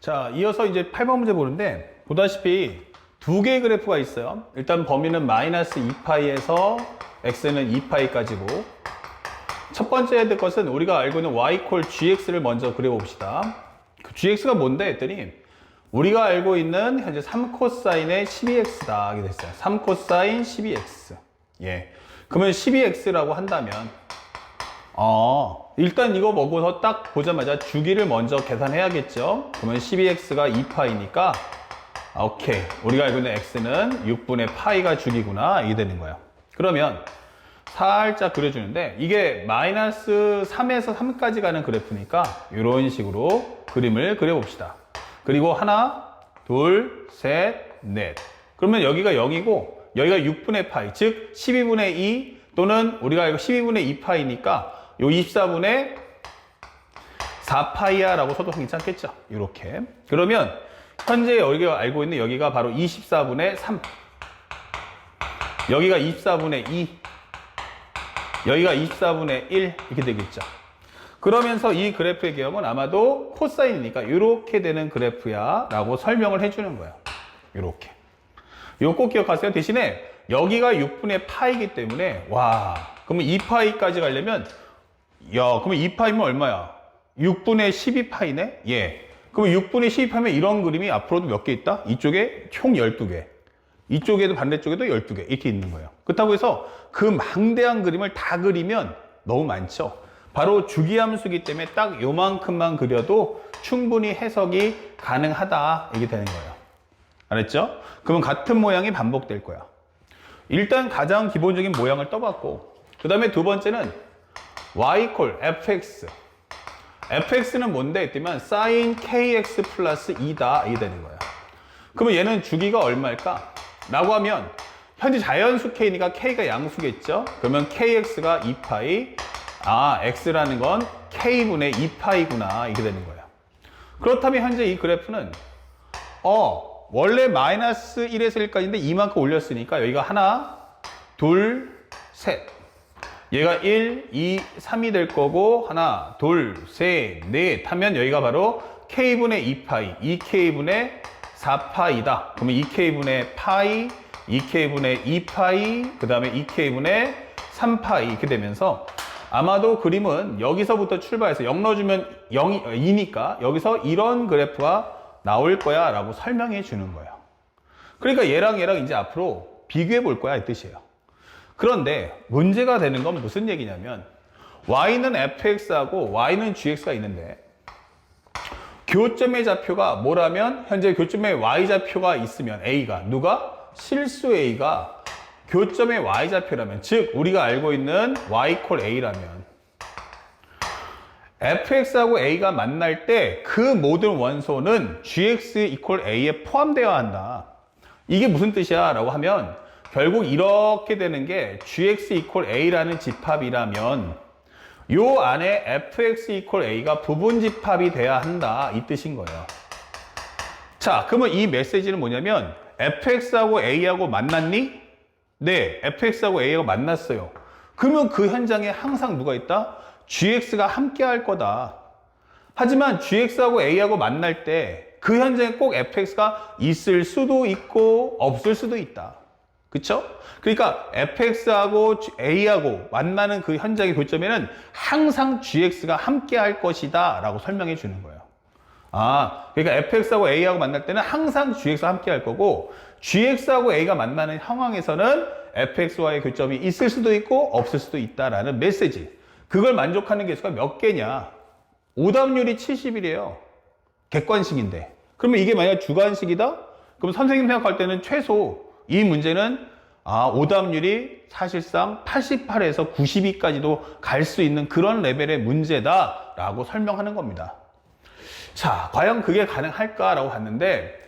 자, 이어서 이제 8번 문제 보는데, 보다시피 두 개의 그래프가 있어요. 일단 범위는 마이너스 2파이에서 x는 2파이까지고, 첫 번째 해야 될 것은 우리가 알고 있는 y 콜 gx를 먼저 그려봅시다. 그 gx가 뭔데 했더니, 우리가 알고 있는 현재 3코사인의 12x다 하게 됐어요. 3코사인 12x. 예. 그러면 12x라고 한다면, 일단 이거 먹고서 딱 보자마자 주기를 먼저 계산해야겠죠. 그러면 12x가 2파이니까 오케이, 우리가 알고 있는 x는 6분의 파이가 주기구나, 이게 되는 거예요. 그러면 살짝 그려주는데, 이게 마이너스 3에서 3까지 가는 그래프니까 이런 식으로 그림을 그려봅시다. 그리고 하나, 둘, 셋, 넷. 그러면 여기가 0이고 여기가 6분의 파이, 즉 12분의 2 또는 우리가 알고 12분의 2파이니까 요 24분의 4파이야 라고 써도 괜찮겠죠. 이렇게. 그러면 현재 여기가 알고 있는 여기가 바로 24분의 3, 여기가 24분의 2, 여기가 24분의 1 이렇게 되겠죠. 그러면서 이 그래프의 개념은 아마도 코사인이니까 이렇게 되는 그래프야 라고 설명을 해주는 거예요. 이렇게. 이거 꼭 기억하세요. 대신에 여기가 6분의 파이기 때문에 그러면 2파이까지 가려면 그러면 2파이면 얼마야? 6분의 12파이네? 예. 그럼 6분의 12파이면 이런 그림이 앞으로도 몇 개 있다? 이쪽에 총 12개. 이쪽에도 반대쪽에도 12개 이렇게 있는 거예요. 그렇다고 해서 그 망대한 그림을 다 그리면 너무 많죠. 바로 주기함수기 때문에 딱 요만큼만 그려도 충분히 해석이 가능하다 이게 되는 거예요. 알았죠? 그러면 같은 모양이 반복될 거야. 일단 가장 기본적인 모양을 떠봤고, 그 다음에 두 번째는 y 콜 fx. fx는 뭔데 했더니 sin kx 플러스 2다 이게 되는 거야. 그러면 얘는 주기가 얼마일까? 라고 하면 현재 자연수 k니까 k가 양수겠죠? 그러면 kx가 2파이, x라는 건 k분의 2파이구나 이렇게 되는 거예요. 그렇다면 현재 이 그래프는 원래 마이너스 1에서 1까지인데 이만큼 올렸으니까 여기가 하나, 둘, 셋. 얘가 1, 2, 3이 될 거고 하나, 둘, 셋, 넷 하면 여기가 바로 k분의 2파이, 2k분의 4파이다. 그러면 2k분의 파이, 2k분의 2파이, 그 다음에 2k분의 3파이 이렇게 되면서 아마도 그림은 여기서부터 출발해서 0 넣어주면 0이 2니까 여기서 이런 그래프가 나올 거야 라고 설명해 주는 거예요. 그러니까 얘랑 이제 앞으로 비교해 볼 거야 이 뜻이에요. 그런데 문제가 되는 건 무슨 얘기냐면 y는 fx하고 y는 gx가 있는데 교점의 좌표가 뭐라면 현재 교점의 y좌표가 있으면 a가 누가? 실수 a가 교점의 y좌표라면, 즉 우리가 알고 있는 y 콜 a라면 fx하고 a가 만날 때 그 모든 원소는 gx 이퀄 a에 포함되어야 한다. 이게 무슨 뜻이야? 라고 하면 결국 이렇게 되는 게 gx 이퀄 a라는 집합이라면 요 안에 fx 이퀄 a가 부분집합이 돼야 한다 이 뜻인 거예요. 자, 그러면 이 메시지는 뭐냐면 fx하고 a하고 만났니? 네, fx하고 a하고 만났어요. 그러면 그 현장에 항상 누가 있다? gx가 함께 할 거다. 하지만 gx하고 a하고 만날 때 그 현장에 꼭 fx가 있을 수도 있고 없을 수도 있다. 그쵸? 그러니까 fx하고 a하고 만나는 그 현장의 교점에는 항상 gx가 함께 할 것이다 라고 설명해 주는 거예요. 그러니까 fx하고 a하고 만날 때는 항상 gx가 함께 할 거고 gx하고 a가 만나는 상황에서는 fx와의 교점이 있을 수도 있고 없을 수도 있다라는 메시지. 그걸 만족하는 개수가 몇 개냐? 오답률이 70이래요. 객관식인데. 그러면 이게 만약 주관식이다? 그럼 선생님 생각할 때는 최소 이 문제는 오답률이 사실상 88에서 92까지도 갈 수 있는 그런 레벨의 문제다라고 설명하는 겁니다. 자, 과연 그게 가능할까라고 봤는데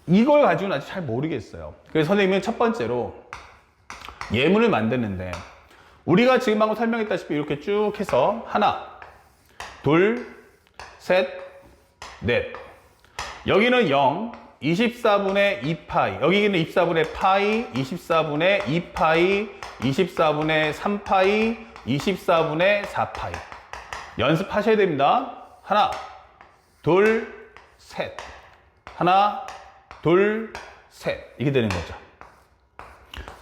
이걸 가지고는 아직 잘 모르겠어요. 그래서 선생님은 첫 번째로 예문을 만드는데 우리가 지금 방금 설명했다시피 이렇게 쭉 해서 하나, 둘, 셋, 넷. 여기는 0, 24분의 2파이, 여기는 24분의 파이, 24분의 2파이, 24분의 3파이, 24분의 4파이. 연습하셔야 됩니다. 하나, 둘, 셋. 하나, 둘, 셋. 이렇게 되는 거죠.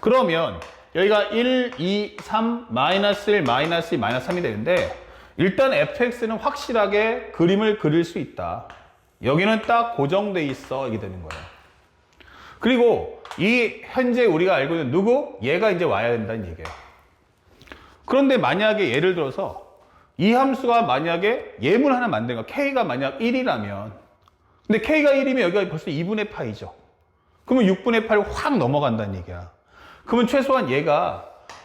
그러면 여기가 1, 2, 3, 마이너스 1, 마이너스 2, 마이너스 3이 되는데 일단 fx는 확실하게 그림을 그릴 수 있다. 여기는 딱 고정돼 있어. 이게 되는 거예요. 그리고 이 현재 우리가 알고 있는 누구? 얘가 이제 와야 된다는 얘기예요. 그런데 만약에 예를 들어서 이 함수가 만약에 예문 하나 만든 거 k가 만약 1이라면 근데 k가 1이면 여기가 벌써 2분의 파이죠. 그러면 6분의 8을 확 넘어간다는 얘기야. 그러면 최소한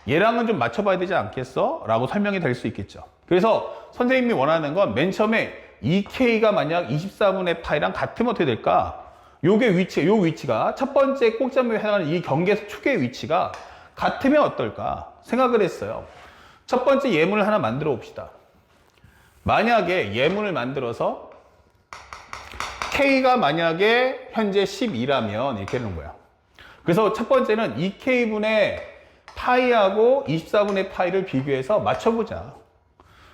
얘랑은 좀 맞춰봐야 되지 않겠어? 라고 설명이 될 수 있겠죠. 그래서 선생님이 원하는 건 맨 처음에 2k가 만약 24분의 파이랑 같으면 어떻게 될까? 요 위치가 첫 번째 꼭지점에 해당하는 이 경계에서 축의 위치가 같으면 어떨까? 생각을 했어요. 첫 번째 예문을 하나 만들어 봅시다. 만약에 예문을 만들어서 k가 만약에 현재 12라면 이렇게 되는 거야. 그래서 첫 번째는 2k분의 파이하고 24분의 파이를 비교해서 맞춰보자.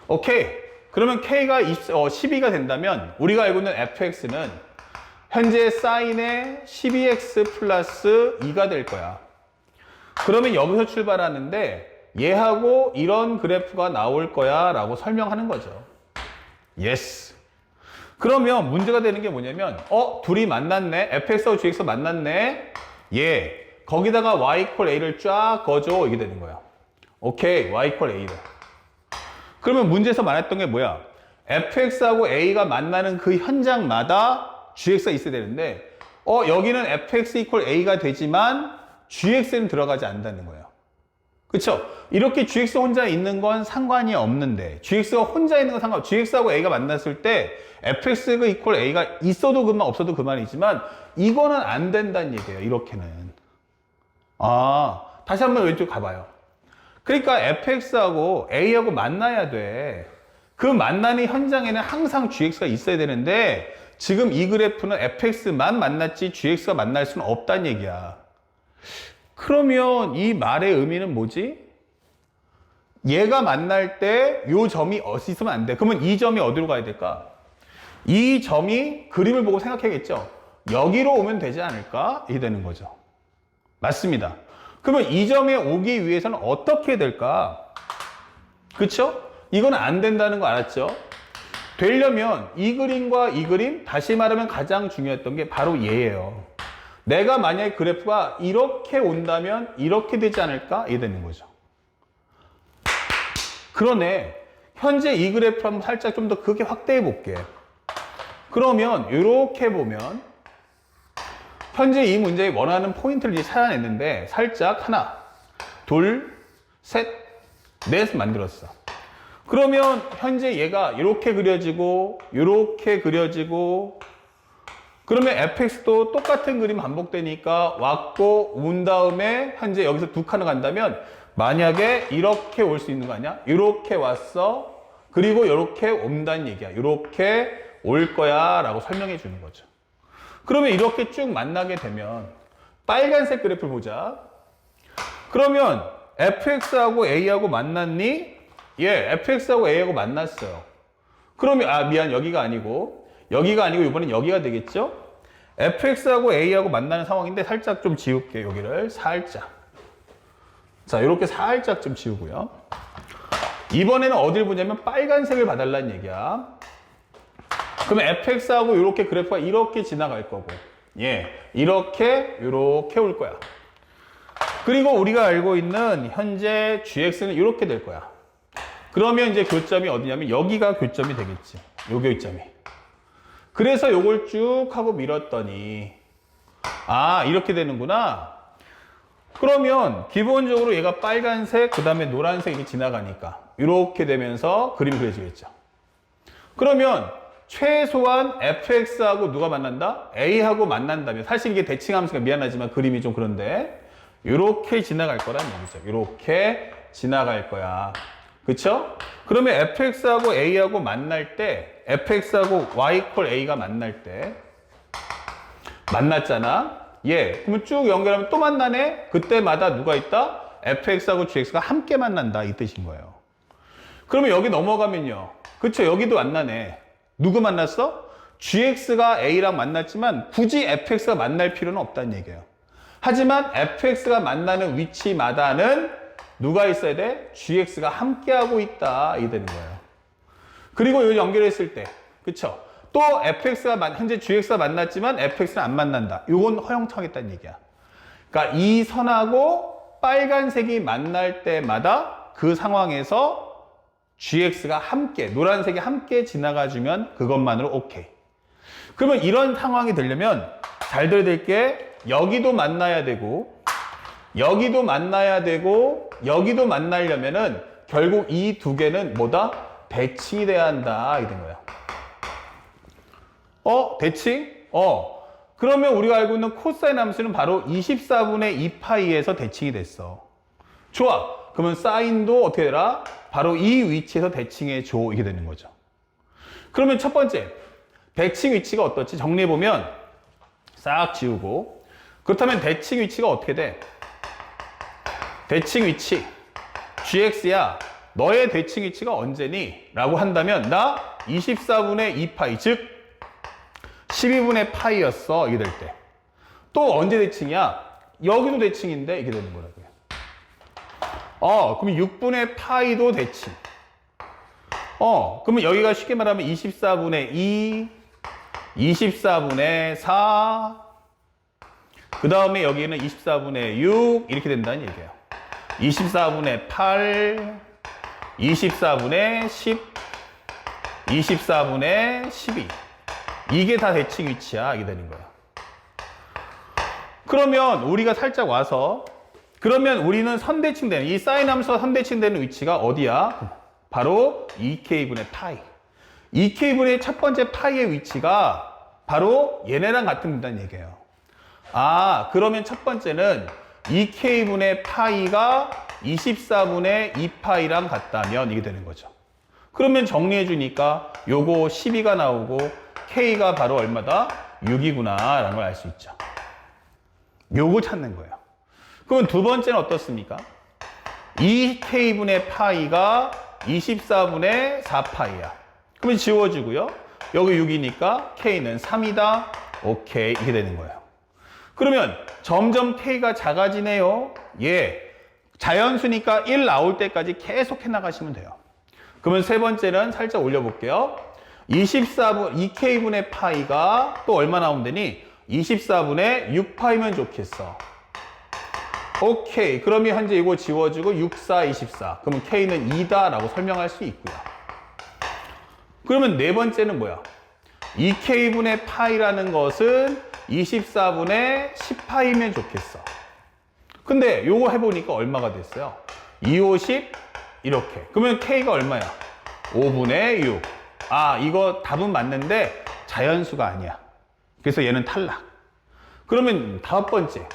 오케이. 그러면 k가 12가 된다면 우리가 알고 있는 fx는 현재 사인의 12x 플러스 2가 될 거야. 그러면 여기서 출발하는데 얘하고 이런 그래프가 나올 거야 라고 설명하는 거죠. 예스. 그러면 문제가 되는 게 뭐냐면 둘이 만났네. fx하고 gx 만났네. 거기다가 y equal a를 쫙 거줘. 이게 되는 거야. 오케이. y equal a를. 그러면 문제에서 말했던 게 뭐야? fx하고 a가 만나는 그 현장마다 gx가 있어야 되는데 여기는 fx equal a가 되지만 gx는 들어가지 않는다는 거예요. 그쵸? 이렇게 gx 혼자 있는 건 상관이 없는데 gx가 혼자 있는 건 상관없어. gx하고 a가 만났을 때 fx가 equal a가 있어도 그만 없어도 그만이지만 이거는 안 된다는 얘기예요. 이렇게는. 다시 한번 왼쪽 가봐요. 그러니까 fx하고 a하고 만나야 돼. 그 만나는 현장에는 항상 gx가 있어야 되는데 지금 이 그래프는 fx만 만났지 gx가 만날 수는 없다는 얘기야. 그러면 이 말의 의미는 뭐지? 얘가 만날 때 이 점이 있으면 안 돼. 그러면 이 점이 어디로 가야 될까? 이 점이 그림을 보고 생각해야겠죠. 여기로 오면 되지 않을까? 이게 되는 거죠. 맞습니다. 그러면 이 점에 오기 위해서는 어떻게 될까? 그쵸? 이건 안 된다는 거 알았죠? 되려면 이 그림과 이 그림, 다시 말하면 가장 중요했던 게 바로 얘예요. 내가 만약에 그래프가 이렇게 온다면 이렇게 되지 않을까? 이게 되는 거죠. 그러네. 현재 이 그래프를 한번 살짝 좀 더 크게 확대해 볼게. 그러면 이렇게 보면 현재 이 문제에 원하는 포인트를 이제 찾아냈는데 살짝 하나, 둘, 셋, 넷 만들었어. 그러면 현재 얘가 이렇게 그려지고 이렇게 그려지고 그러면 fx도 똑같은 그림 반복되니까 왔고 온 다음에 현재 여기서 두 칸을 간다면 만약에 이렇게 올 수 있는 거 아니야? 이렇게 왔어. 그리고 이렇게 온다는 얘기야. 이렇게 올 거야 라고 설명해 주는 거죠. 그러면 이렇게 쭉 만나게 되면 빨간색 그래프를 보자. 그러면 fx하고 a하고 만났니? fx하고 a하고 만났어요. 그러면 미안 여기가 아니고 이번엔 여기가 되겠죠? fx하고 a하고 만나는 상황인데 살짝 좀 지울게. 여기를 살짝. 자, 이렇게 살짝 좀 지우고요. 이번에는 어딜 보냐면 빨간색을 봐달라는 얘기야. 그러면 fx하고 이렇게 그래프가 이렇게 지나갈 거고 이렇게 올 거야. 그리고 우리가 알고 있는 현재 gx는 이렇게 될 거야. 그러면 이제 교점이 어디냐면 여기가 교점이 되겠지. 요 교점이. 그래서 요걸 쭉 하고 밀었더니 이렇게 되는구나. 그러면 기본적으로 얘가 빨간색 그 다음에 노란색이 지나가니까 이렇게 되면서 그림이 그려지겠죠. 그러면 최소한 fx하고 누가 만난다? a하고 만난다면 사실 이게 대칭함수가 미안하지만 그림이 좀 그런데 이렇게 지나갈 거란 얘기죠. 이렇게 지나갈 거야. 그쵸? 그러면 fx하고 a하고 만날 때 fx하고 y equal a가 만날 때 만났잖아. 그러면 쭉 연결하면 또 만나네. 그때마다 누가 있다? fx하고 gx가 함께 만난다 이 뜻인 거예요. 그러면 여기 넘어가면요. 그쵸? 여기도 만나네. 누구 만났어? gx가 a랑 만났지만 굳이 fx가 만날 필요는 없다는 얘기예요. 하지만 fx가 만나는 위치마다는 누가 있어야 돼? gx가 함께하고 있다. 이게 되는 거예요. 그리고 이걸 연결했을 때, 그쵸? 또 현재 gx가 만났지만 fx는 안 만난다. 이건 허용하겠다는 얘기야. 그러니까 이 선하고 빨간색이 만날 때마다 그 상황에서 gx가 함께, 노란색이 함께 지나가주면 그것만으로 오케이. 그러면 이런 상황이 되려면 잘 들어야 될 게 여기도 만나야 되고 여기도 만나야 되고 여기도 만나려면은 결국 이 두 개는 뭐다? 대칭이 돼야 한다. 이게 된 거야. 대칭? 그러면 우리가 알고 있는 코사인 함수는 바로 24분의 2파이에서 대칭이 됐어. 좋아. 그러면 사인도 어떻게 되라? 바로 이 위치에서 대칭해 줘. 이게 되는 거죠. 그러면 첫 번째, 대칭 위치가 어떻지? 정리해보면 싹 지우고, 그렇다면 대칭 위치가 어떻게 돼? 대칭 위치 gx야, 너의 대칭 위치가 언제니? 라고 한다면 나 24분의 2파이, 즉 12분의 파이였어. 이게 될 때. 또 언제 대칭이야? 여기도 대칭인데 이게 되는 거라고요. 그럼 6분의 파이도 대칭. 그러면 여기가 쉽게 말하면 24분의 2, 24분의 4, 그 다음에 여기는 24분의 6 이렇게 된다는 얘기예요. 24분의 8, 24분의 10, 24분의 12. 이게 다 대칭 위치야. 이게 되는 거야. 그러면 우리가 살짝 와서, 그러면 우리는 선대칭되는, 이 사인 함수가 선대칭되는 위치가 어디야? 바로 2k분의 파이. 2k분의 첫 번째 파이의 위치가 바로 얘네랑 같은 된다는 얘기예요. 그러면 첫 번째는 2k분의 파이가 24분의 2파이랑 같다면 이게 되는 거죠. 그러면 정리해 주니까 요거 12가 나오고 k가 바로 얼마다? 6이구나 라는 걸 알 수 있죠. 요거 찾는 거예요. 그러면 두 번째는 어떻습니까? 2k분의 파이가 24분의 4파이야. 그러면 지워주고요. 여기 6이니까 k는 3이다. 오케이. 이게 되는 거예요. 그러면 점점 k가 작아지네요. 자연수니까 1 나올 때까지 계속 해나가시면 돼요. 그러면 세 번째는 살짝 올려볼게요. 2k분의 파이가 또 얼마 나오면 되니? 24분의 6파이면 좋겠어. 오케이. 그러면 현재 이거 지워주고 6, 4, 24. 그러면 k는 2다 라고 설명할 수 있고요. 그러면 네 번째는 뭐야? 2k분의 파이라는 것은 24분의 10파이면 좋겠어. 근데 요거 해보니까 얼마가 됐어요? 2, 5, 10 이렇게. 그러면 k가 얼마야? 5분의 6. 이거 답은 맞는데 자연수가 아니야. 그래서 얘는 탈락. 그러면 다섯 번째,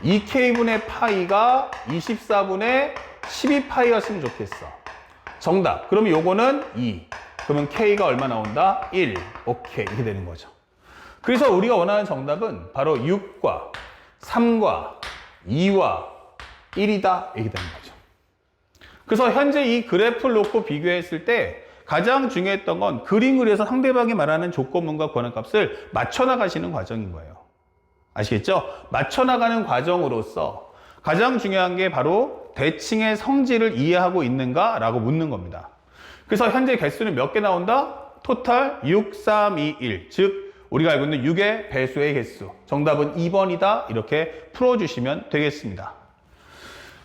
2k분의 파이가 24분의 12파이였으면 좋겠어. 정답. 그러면 요거는 2. 그러면 k가 얼마 나온다? 1. 오케이. 이렇게 되는 거죠. 그래서 우리가 원하는 정답은 바로 6과 3과 2와 1이다. 이렇게 되는 거죠. 그래서 현재 이 그래프를 놓고 비교했을 때 가장 중요했던 건 그림 그려서 상대방이 말하는 조건문과 권한값을 맞춰나가시는 과정인 거예요. 아시겠죠? 맞춰나가는 과정으로서 가장 중요한 게 바로 대칭의 성질을 이해하고 있는가라고 묻는 겁니다. 그래서 현재 개수는 몇 개 나온다? 토탈 6, 3, 2, 1. 즉 우리가 알고 있는 6의 배수의 개수. 정답은 2번이다. 이렇게 풀어주시면 되겠습니다.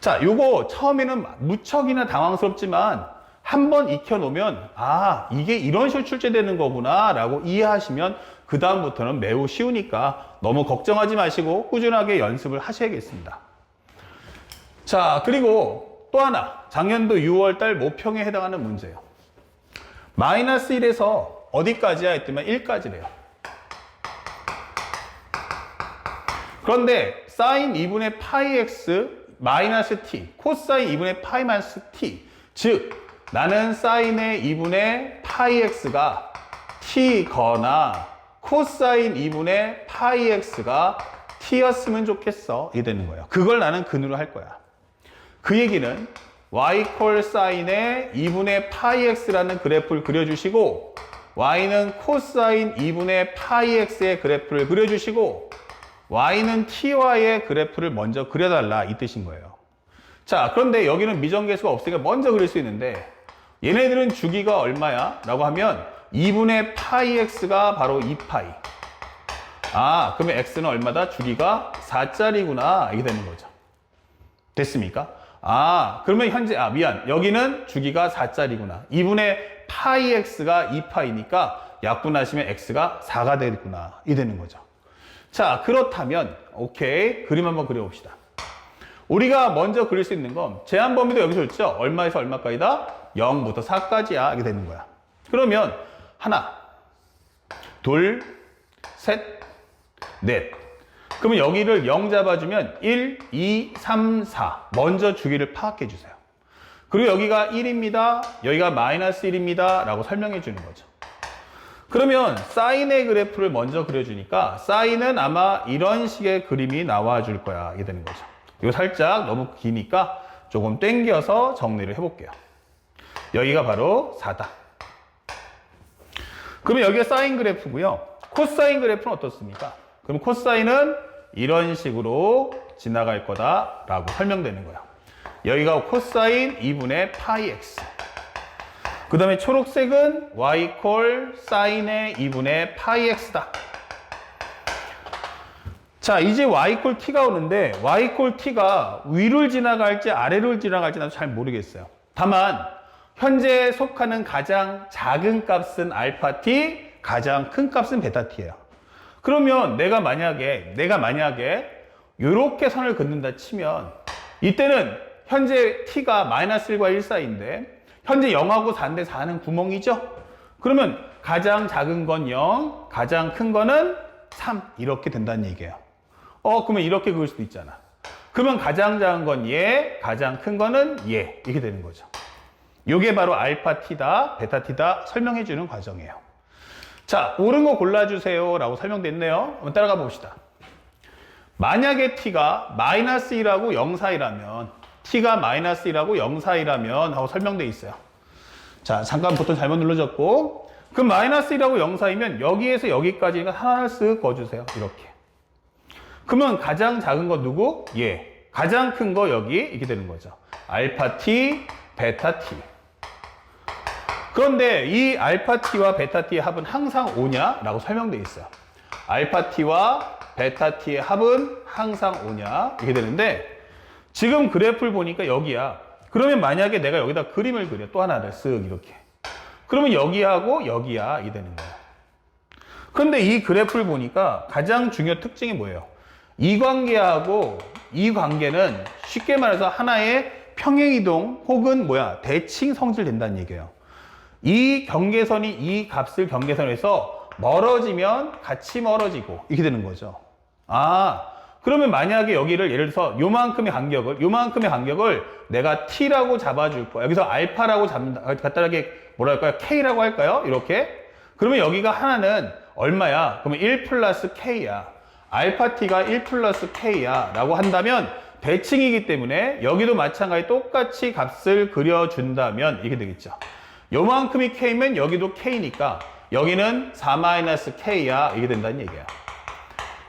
자, 요거 처음에는 무척이나 당황스럽지만 한번 익혀놓으면 이게 이런 식으로 출제되는 거구나 라고 이해하시면 그 다음부터는 매우 쉬우니까 너무 걱정하지 마시고 꾸준하게 연습을 하셔야겠습니다. 자, 그리고 또 하나, 작년도 6월달 모평에 해당하는 문제예요. 마이너스 1에서 어디까지야 했더니 1까지래요. 그런데 사인 2분의 파이 x 마이너스 t, 코사인 2분의 파이 마이너스 t, 즉 나는 사인의 2분의 파이 x가 t거나 코사인 2분의 파이 x가 t였으면 좋겠어. 이게 되는 거예요. 그걸 나는 근으로 할 거야. 그 얘기는 y 콜 사인의 2분의 파이 x라는 그래프를 그려주시고 y는 코사인 2분의 파이 x의 그래프를 그려주시고 y는 ty의 그래프를 먼저 그려달라 이 뜻인 거예요. 자, 그런데 여기는 미정계수가 없으니까 먼저 그릴 수 있는데 얘네들은 주기가 얼마야? 라고 하면 2분의 파이 x가 바로 2파이. 아, 그러면 x는 얼마다? 주기가 4짜리구나. 이게 되는 거죠. 됐습니까? 아, 그러면 현재, 미안. 여기는 주기가 4짜리구나. 2분의 파이 x가 2파이니까 약분하시면 x가 4가 되겠구나. 이 되는 거죠. 자, 그렇다면, 오케이. 그림 한번 그려봅시다. 우리가 먼저 그릴 수 있는 건 제한 범위도 여기서 있죠? 얼마에서 얼마까지다? 0부터 4까지야. 이게 되는 거야. 그러면, 하나, 둘, 셋, 넷. 그러면 여기를 0 잡아주면 1, 2, 3, 4. 먼저 주기를 파악해 주세요. 그리고 여기가 1입니다. 여기가 마이너스 1입니다. 라고 설명해 주는 거죠. 그러면 사인의 그래프를 먼저 그려주니까 사인은 아마 이런 식의 그림이 나와 줄 거야. 이게 되는 거죠. 이거 살짝 너무 기니까 조금 당겨서 정리를 해볼게요. 여기가 바로 4다. 그러면 여기가 사인 그래프고요. 코사인 그래프는 어떻습니까? 그럼 코사인은 이런 식으로 지나갈 거다라고 설명되는 거예요. 여기가 코사인 2분의 파이 x. 그 다음에 초록색은 y 콜 사인의 2분의 파이 x다. 자, 이제 y 콜 t가 오는데 y 콜 t가 위를 지나갈지 아래를 지나갈지 나도 잘 모르겠어요. 다만 현재 속하는 가장 작은 값은 알파 t, 가장 큰 값은 베타 t예요. 그러면 내가 만약에 이렇게 선을 긋는다 치면 이때는 현재 t가 마이너스 1과 1 사이인데 현재 0하고 4인데 4는 구멍이죠? 그러면 가장 작은 건 0, 가장 큰 거는 3 이렇게 된다는 얘기예요. 그러면 이렇게 그을 수도 있잖아. 그러면 가장 작은 건 얘, 가장 큰 거는 얘 이렇게 되는 거죠. 이게 바로 알파 t다, 베타 t다 설명해 주는 과정이에요. 자, 옳은 거 골라주세요 라고 설명됐네요. 한번 따라가 봅시다. 만약에 t가 마이너스 1하고 0 사이라면 t가 마이너스 1하고 0 사이라면 하고 설명되어 있어요. 자, 잠깐 버튼 잘못 눌러졌고 그럼 마이너스 1하고 0 사이면 여기에서 여기까지니까 하나를 쓱 그어주세요. 이렇게. 그러면 가장 작은 거 누구? 얘. 가장 큰 거 여기 이렇게 되는 거죠. 알파 t, 베타 t. 그런데 이 알파 t와 베타 t의 합은 항상 5냐? 라고 설명되어 있어요. 알파 t와 베타 t의 합은 항상 5냐? 이렇게 되는데 지금 그래프를 보니까 여기야. 그러면 만약에 내가 여기다 그림을 그려. 또 하나를 쓱 이렇게. 그러면 여기하고 여기야. 이게 되는 거야. 그런데 이 그래프를 보니까 가장 중요한 특징이 뭐예요? 이 관계하고 이 관계는 쉽게 말해서 하나의 평행이동 혹은 대칭 성질 된다는 얘기예요. 이 경계선이 이 값을 경계선에서 멀어지면 같이 멀어지고 이렇게 되는 거죠. 그러면 만약에 여기를 예를 들어서 요만큼의 간격을 내가 t라고 잡아줄 거야. 여기서 알파라고 간단하게 k라고 할까요? 이렇게. 그러면 여기가 하나는 얼마야? 그러면 1 플러스 k야. 알파 t가 1 플러스 k야. 라고 한다면 대칭이기 때문에 여기도 마찬가지 똑같이 값을 그려준다면 이렇게 되겠죠. 요만큼이 k면 여기도 k니까 여기는 4-k야. 이게 된다는 얘기야.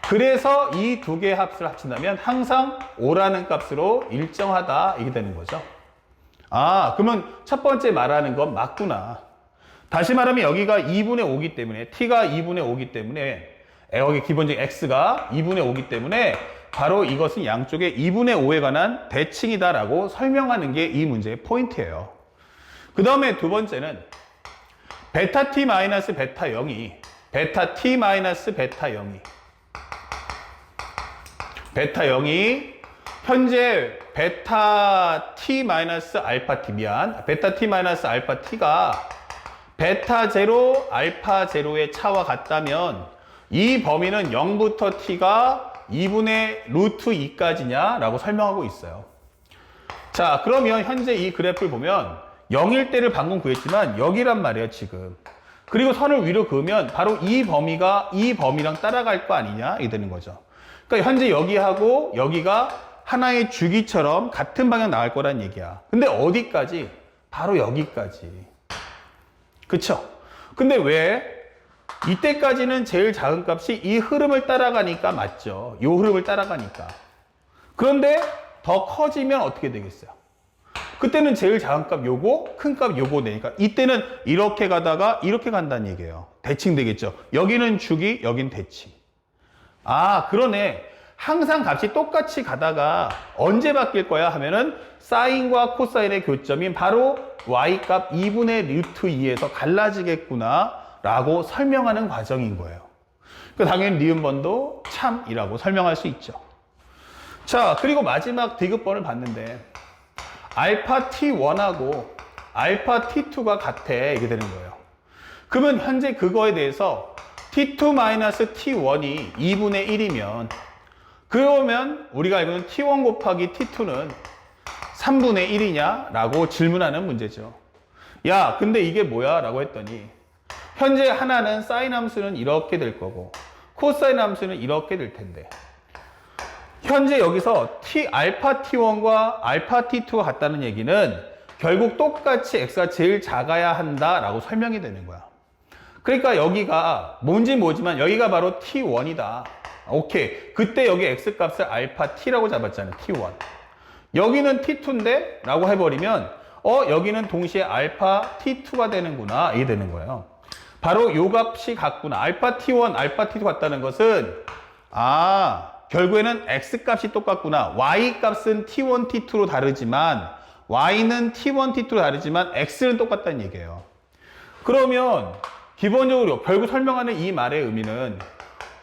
그래서 이 두 개의 합을 합친다면 항상 5라는 값으로 일정하다. 이게 되는 거죠. 그러면 첫 번째 말하는 건 맞구나. 다시 말하면 여기가 2분의 5기 때문에 t가 2분의 5기 때문에 여기 기본적인 x가 2분의 5기 때문에 바로 이것은 양쪽에 2분의 5에 관한 대칭이다라고 설명하는 게 이 문제의 포인트예요. 그 다음에 두 번째는 베타 t 마이너스 베타 0이 베타 t 마이너스 베타 0이 베타 0이 현재 베타 t 마이너스 알파 t 베타 t 마이너스 알파 t가 베타 제로 알파 제로의 차와 같다면 이 범위는 0부터 t가 2분의 루트 2까지냐 라고 설명하고 있어요. 자, 그러면 현재 이 그래프를 보면 0일 때를 방금 구했지만 여기란 말이에요, 지금. 그리고 선을 위로 그으면 바로 이 범위가 이 범위랑 따라갈 거 아니냐 이게 되는 거죠. 그러니까 현재 여기하고 여기가 하나의 주기처럼 같은 방향 나갈 거란 얘기야. 근데 어디까지? 바로 여기까지. 그쵸? 근데 왜? 이때까지는 제일 작은 값이 이 흐름을 따라가니까 맞죠. 이 흐름을 따라가니까. 그런데 더 커지면 어떻게 되겠어요? 그때는 제일 작은 값 요거, 큰 값 요거 되니까 이때는 이렇게 가다가 이렇게 간다는 얘기예요. 대칭 되겠죠. 여기는 주기, 여긴 대칭. 아, 그러네. 항상 값이 똑같이 가다가 언제 바뀔 거야 하면은 사인과 코사인의 교점인 바로 y값 2분의 루트 2에서 갈라지겠구나 라고 설명하는 과정인 거예요. 당연히 니은번도 참이라고 설명할 수 있죠. 자, 그리고 마지막 디귿번을 봤는데 알파 t1하고 알파 t2가 같아 이게 되는 거예요. 그러면 현재 그거에 대해서 t2-t1이 2분의 1이면 그러면 우리가 알고 있는 t1 곱하기 t2는 3분의 1이냐? 라고 질문하는 문제죠. 야, 근데 이게 뭐야? 라고 했더니 현재 하나는 사인 함수는 이렇게 될 거고 코사인 함수는 이렇게 될 텐데 현재 여기서 알파 t1과 알파 t2가 같다는 얘기는 결국 똑같이 x가 제일 작아야 한다라고 설명이 되는 거야. 그러니까 여기가 뭔지 모르지만 여기가 바로 t1이다. 오케이. 그때 여기 x값을 알파 t라고 잡았잖아요. t1. 여기는 t2인데? 라고 해버리면 여기는 동시에 알파 t2가 되는구나. 이게 되는 거예요. 바로 요 값이 같구나. 알파 t1, 알파 t2 같다는 것은 결국에는 x값이 똑같구나. y값은 t1, t2로 다르지만 y는 t1, t2로 다르지만 x는 똑같다는 얘기예요. 그러면 기본적으로 결국 설명하는 이 말의 의미는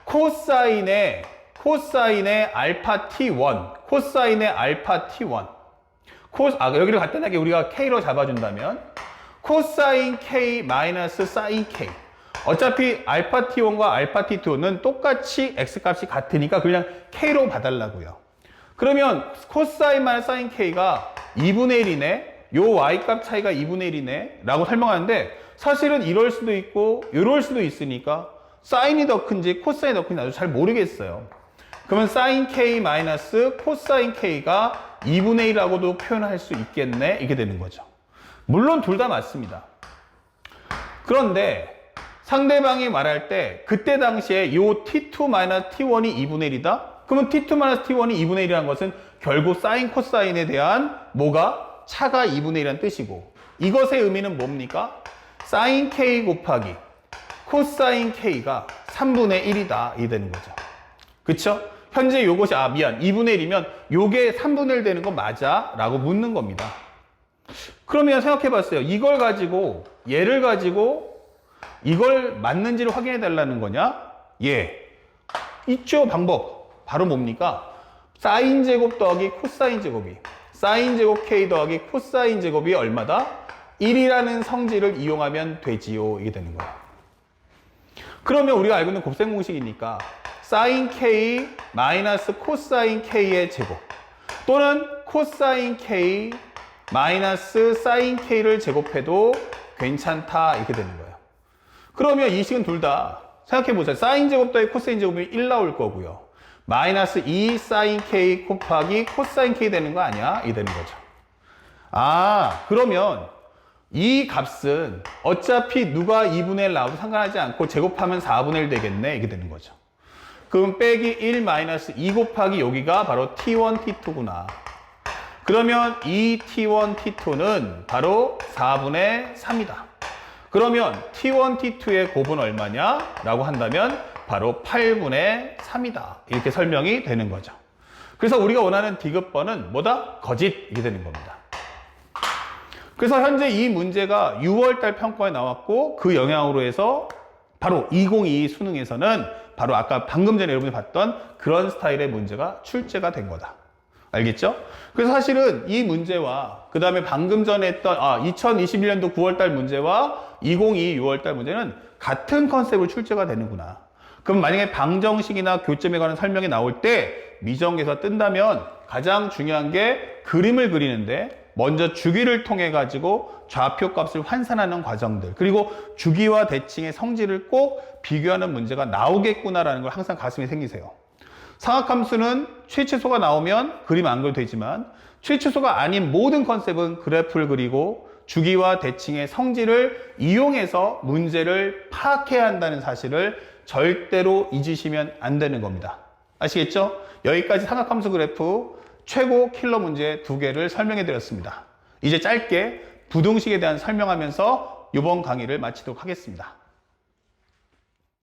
코사인의 알파 t1, 코사인의 알파 t1. 여기를 간단하게 우리가 k로 잡아준다면 코사인 k 마이너스 사인 k. 어차피 알파 t1과 알파 t2는 똑같이 x값이 같으니까 그냥 k로 봐달라고요. 그러면 코사인 마이너스 사인 k가 2분의 1이네. 요 y값 차이가 2분의 1이네. 라고 설명하는데 사실은 이럴 수도 있고 이럴 수도 있으니까 사인이 더 큰지 코사인이 더 큰지 나도 잘 모르겠어요. 그러면 사인 k 마이너스 코사인 k가 2분의 1이라고도 표현할 수 있겠네. 이게 되는 거죠. 물론 둘 다 맞습니다. 그런데 상대방이 말할 때 그때 당시에 요 t2-t1이 2분의 1이다? 그러면 t2-t1이 2분의 1이라는 것은 결국 사인 코사인에 대한 뭐가? 차가 2분의 1이라는 뜻이고 이것의 의미는 뭡니까? 사인 k 곱하기 코사인 k가 3분의 1이다. 이 되는 거죠. 그쵸? 현재 요것이 2분의 1이면 요게 3분의 1 되는 거 맞아? 라고 묻는 겁니다. 그러면 생각해 봤어요. 이걸 가지고 얘를 가지고 이걸 맞는지를 확인해 달라는 거냐? 예. 있죠, 방법. 바로 뭡니까? 사인 제곱 더하기 코사인 제곱이 사인 제곱 k 더하기 코사인 제곱이 얼마다? 1이라는 성질을 이용하면 되지요. 이게 되는 거야. 그러면 우리가 알고 있는 곱셈 공식이니까 사인 k 마이너스 코사인 k의 제곱 또는 코사인 k 마이너스 사인 k를 제곱해도 괜찮다. 이렇게 되는 거예요. 그러면 이 식은 둘 다 생각해보세요. 사인 제곱 더하기 코사인 제곱이 1 나올 거고요. 마이너스 2 사인 k 곱하기 코사인 k 되는 거 아니야? 이 되는 거죠. 그러면 이 값은 어차피 누가 2분의 1 나와도 상관하지 않고 제곱하면 4분의 1 되겠네. 이게 되는 거죠. 그럼 빼기 1 마이너스 2 곱하기 여기가 바로 t1, t2구나. 그러면 이 t1, t2는 바로 4분의 3이다. 그러면 t1, t2의 곱은 얼마냐? 라고 한다면 바로 8분의 3이다. 이렇게 설명이 되는 거죠. 그래서 우리가 원하는 디귿번은 뭐다? 거짓. 이게 되는 겁니다. 그래서 현재 이 문제가 6월달 평가에 나왔고 그 영향으로 해서 바로 2022 수능에서는 바로 아까 방금 전에 여러분이 봤던 그런 스타일의 문제가 출제가 된 거다. 알겠죠? 그래서 사실은 이 문제와 그 다음에 방금 전에 했던 2021년도 9월달 문제와 2022 6월달 문제는 같은 컨셉으로 출제가 되는구나. 그럼 만약에 방정식이나 교점에 관한 설명이 나올 때 미정에서 뜬다면 가장 중요한 게 그림을 그리는데 먼저 주기를 통해 가지고 좌표 값을 환산하는 과정들 그리고 주기와 대칭의 성질을 꼭 비교하는 문제가 나오겠구나라는 걸 항상 가슴에 생기세요. 상학함수는 최치소가 나오면 그림 안 그려도 되지만 최치소가 아닌 모든 컨셉은 그래프를 그리고 주기와 대칭의 성질을 이용해서 문제를 파악해야 한다는 사실을 절대로 잊으시면 안 되는 겁니다. 아시겠죠? 여기까지 삼각함수 그래프 최고 킬러 문제 2개를 설명해 드렸습니다. 이제 짧게 부등식에 대한 설명하면서 이번 강의를 마치도록 하겠습니다.